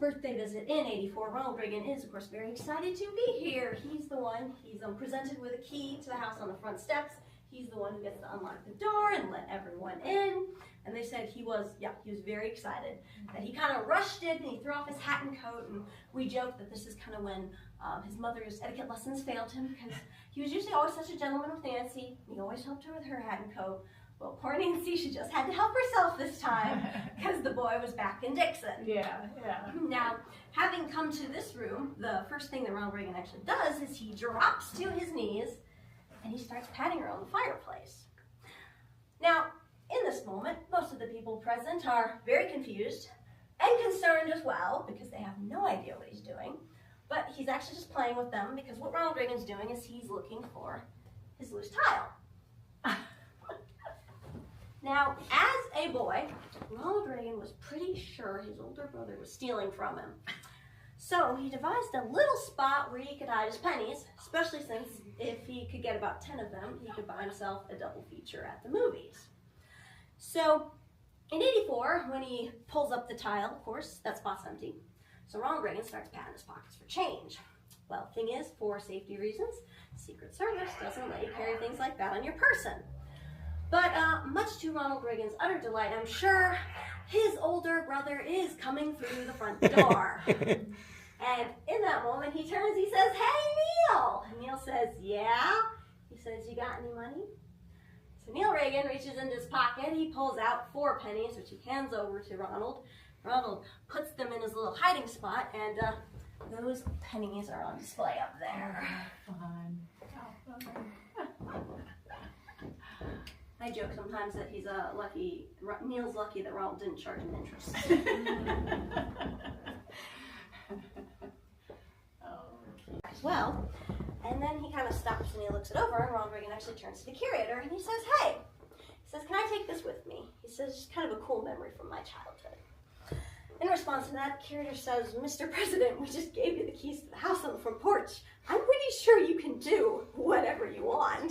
birthday visit in '84, Ronald Reagan is, of course, very excited to be here. He's the one, he's presented with a key to the house on the front steps. He's the one who gets to unlock the door and let everyone in. And they said he was very excited. That he kind of rushed in and he threw off his hat and coat. And we joked that this is kind of when his mother's etiquette lessons failed him, because he was usually always such a gentleman with Nancy. He always helped her with her hat and coat. Well, poor Nancy, she just had to help herself this time because the boy was back in Dixon. Yeah. Now, having come to this room, the first thing that Ronald Reagan actually does is he drops to his knees and he starts patting around the fireplace. Now, in this moment, most of the people present are very confused and concerned as well because they have no idea what he's doing. But he's actually just playing with them because what Ronald Reagan's doing is he's looking for his loose tile. Now, as a boy, Ronald Reagan was pretty sure his older brother was stealing from him. So he devised a little spot where he could hide his pennies, especially since if he could get about 10 of them, he could buy himself a double feature at the movies. So in '84, when he pulls up the tile, of course, that spot's empty. So Ronald Reagan starts patting his pockets for change. Well, the thing is, for safety reasons, Secret Service doesn't let you carry things like that on your person. But much to Ronald Reagan's utter delight, I'm sure, his older brother is coming through the front door. And in that moment, he turns, he says, "Hey, Neil!" And Neil says, "Yeah?" He says, "You got any money?" So Neil Reagan reaches into his pocket, he pulls out 4 pennies, which he hands over to Ronald. Ronald puts them in his little hiding spot, and those pennies are on display up there. I joke sometimes that he's Neil's lucky that Ronald didn't charge him interest. Well, and then he kind of stops and he looks it over, and Ronald Reagan actually turns to the curator and he says, "Hey," he says, "can I take this with me?" He says, "It's kind of a cool memory from my childhood." In response to that, the curator says, "Mr. President, we just gave you the keys to the house on the front porch. I'm pretty sure you can do whatever you want."